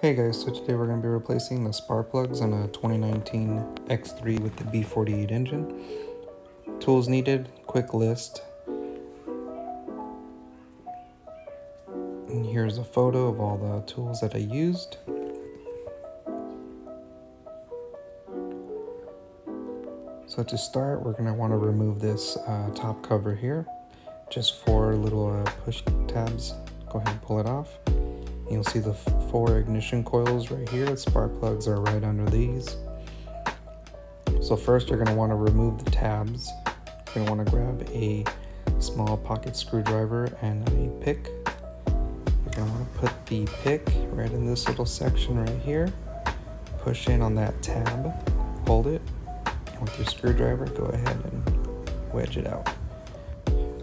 Hey guys, so today we're going to be replacing the spark plugs on a 2019 X3 with the B48 engine. Tools needed, quick list. And here's a photo of all the tools that I used. So to start, we're going to want to remove this top cover here. Just 4 little push tabs. Go ahead and pull it off. You'll see the 4 ignition coils right here. The spark plugs are right under these. So first you're going to want to remove the tabs. You're going to want to grab a small pocket screwdriver and a pick. You're going to want to put the pick right in this little section right here. Push in on that tab, hold it, and with your screwdriver go ahead and wedge it out.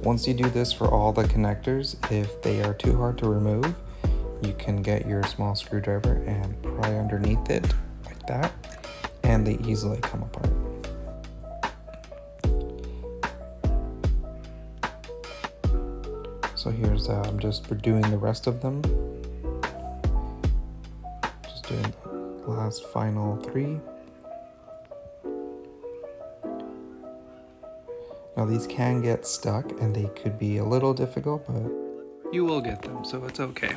Once you do this for all the connectors, if they are too hard to remove, you can get your small screwdriver and pry underneath it like that, and they easily come apart. So here's I'm just doing the rest of them. Just doing the last final 3. Now these can get stuck and they could be a little difficult, but you will get them, so it's okay.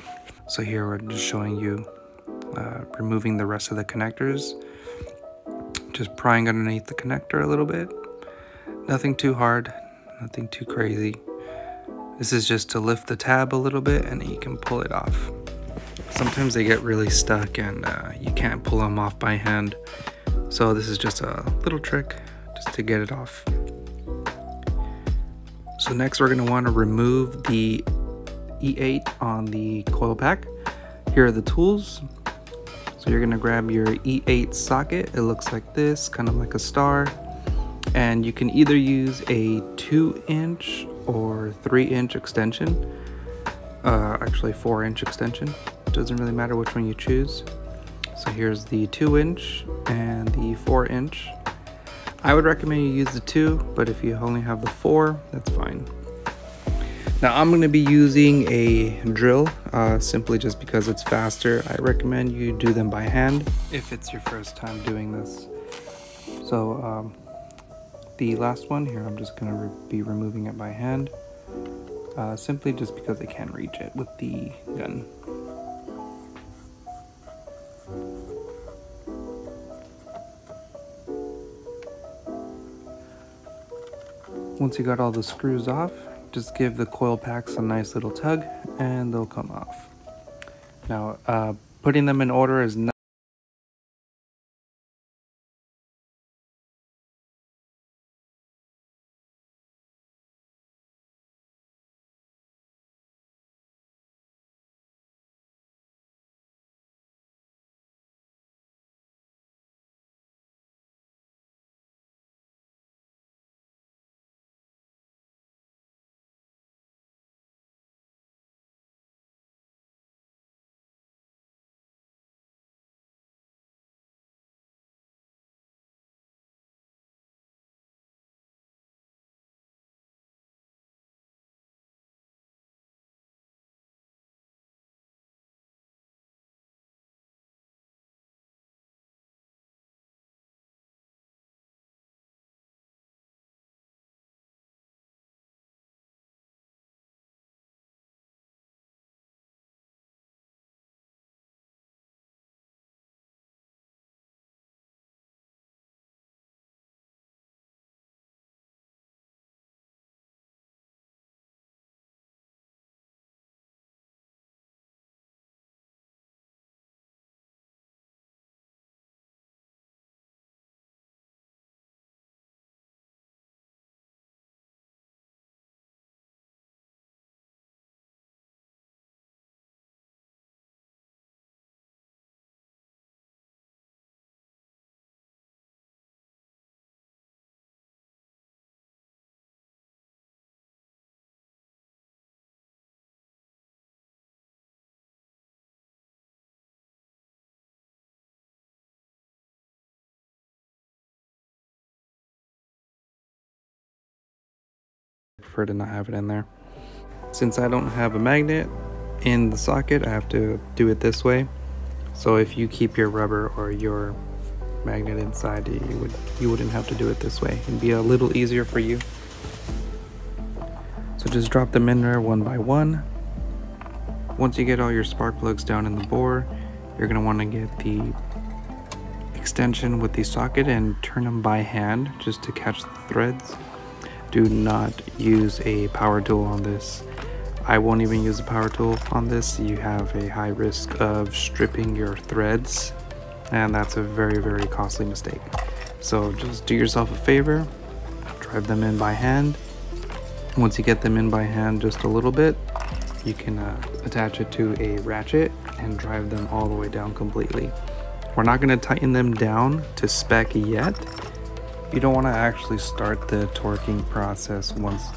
So here we're just showing you removing the rest of the connectors. Just prying underneath the connector a little bit. Nothing too hard, nothing too crazy. This is just to lift the tab a little bit and you can pull it off. Sometimes they get really stuck and you can't pull them off by hand. So this is just a little trick just to get it off. So next we're going to want to remove the E8 on the coil pack. Here are the tools. So you're going to grab your E8 socket. It looks like this, kind of like a star. And you can either use a 2-inch or 3-inch extension. Actually 4-inch extension. Doesn't really matter which one you choose. So here's the 2-inch and the 4-inch. I would recommend you use the 2, but if you only have the 4, that's fine. Now I'm going to be using a drill simply just because it's faster. I recommend you do them by hand if it's your first time doing this. So the last one here, I'm just going to be removing it by hand, simply just because I can't reach it with the gun. Once you got all the screws off, just give the coil packs a nice little tug and they'll come off. Now, putting them in order is not prefer to not have it in there. Since I don't have a magnet in the socket, I have to do it this way. So if you keep your rubber or your magnet inside, you wouldn't have to do it this way. It'd be a little easier for you. So just drop them in there one by one. Once you get all your spark plugs down in the bore, you're going to want to get the extension with the socket and turn them by hand just to catch the threads. Do not use a power tool on this. I won't even use a power tool on this. You have a high risk of stripping your threads, and that's a very, very costly mistake. So just do yourself a favor, drive them in by hand. Once you get them in by hand just a little bit, you can attach it to a ratchet and drive them all the way down completely. We're not going to tighten them down to spec yet. You don't want to actually start the torquing process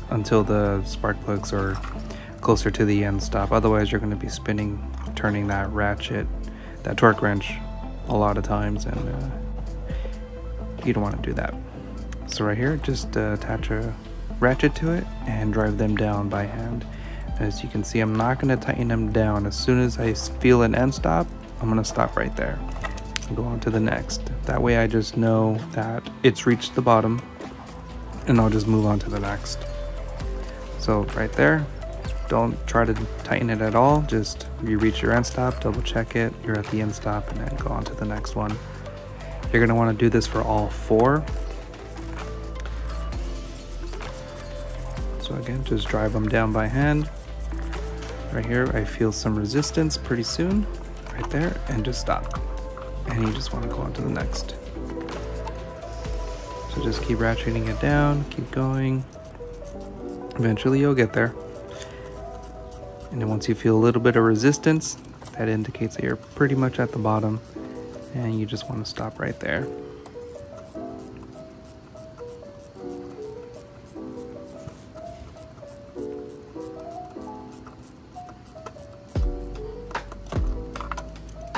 until the spark plugs are closer to the end stop. Otherwise you're going to be turning that ratchet, that torque wrench a lot of times, and you don't want to do that. So right here, just attach a ratchet to it and drive them down by hand. As you can see, I'm not going to tighten them down. As soon as I feel an end stop, I'm going to stop right there and go on to the next. That way I just know that it's reached the bottom, and I'll just move on to the next. So right there, don't try to tighten it at all. Just you reach your end stop, double check it, you're at the end stop, and then go on to the next one. You're going to want to do this for all 4. So again, just drive them down by hand. Right here, I feel some resistance pretty soon, right there, and just stop. And you just want to go on to the next. So just keep ratcheting it down, keep going. Eventually you'll get there. And then once you feel a little bit of resistance, that indicates that you're pretty much at the bottom, and you just want to stop right there.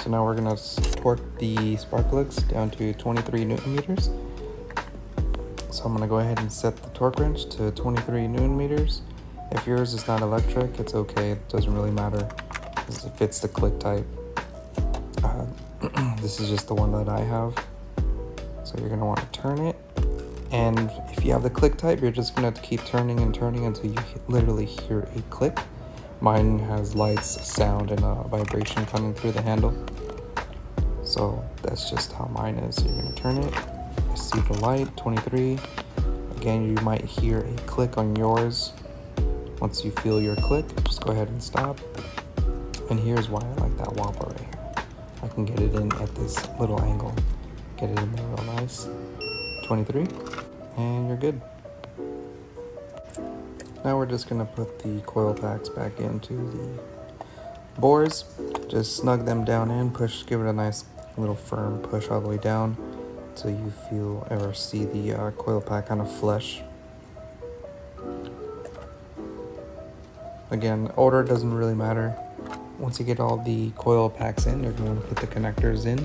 So now we're going to torque the spark plugs down to 23 Newton meters. So I'm going to go ahead and set the torque wrench to 23 Newton meters. If yours is not electric, it's okay, it doesn't really matter, because it fits the click type. This is just the one that I have. So you're going to want to turn it, and if you have the click type, you're just going to have to keep turning and turning until you literally hear a click. Mine has lights, sound, and a vibration coming through the handle. So that's just how mine is. You're going to turn it, you see the light, 23. Again, you might hear a click on yours. Once you feel your click, just go ahead and stop. And here's why I like that wobble right here. I can get it in at this little angle. Get it in there real nice. 23, and you're good. Now we're just gonna put the coil packs back into the bores. Just snug them down in, give it a nice little firm push all the way down until you feel or see the coil pack kind of flush. Again, order doesn't really matter. Once you get all the coil packs in, you're going to put the connectors in,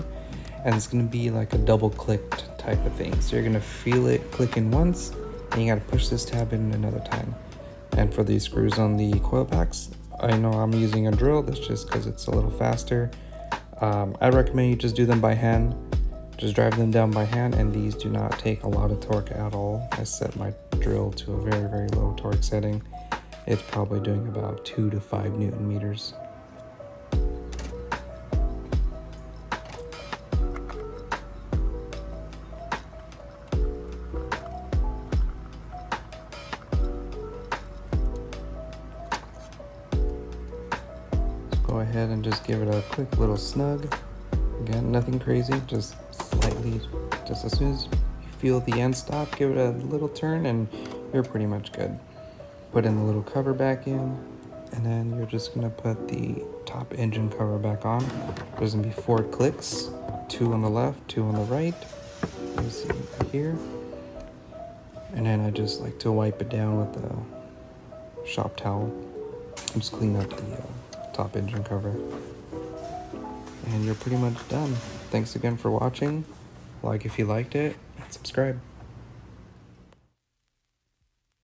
and it's going to be like a double clicked type of thing. So you're going to feel it clicking once, and you got to push this tab in another time. And for these screws on the coil packs, I know I'm using a drill. That's just because it's a little faster. I recommend you just do them by hand. Just drive them down by hand, and these do not take a lot of torque at all. I set my drill to a very, very low torque setting. It's probably doing about 2 to 5 Newton meters. So go ahead and just give it a quick little snug. Again, nothing crazy, just slightly, just as soon as you feel the end stop, give it a little turn and you're pretty much good. Put in the little cover back in, and then you're just gonna put the top engine cover back on. There's gonna be 4 clicks, 2 on the left, 2 on the right. You see here. And then I just like to wipe it down with the shop towel. Just clean up the top engine cover. And you're pretty much done. Thanks again for watching. Like if you liked it, and subscribe.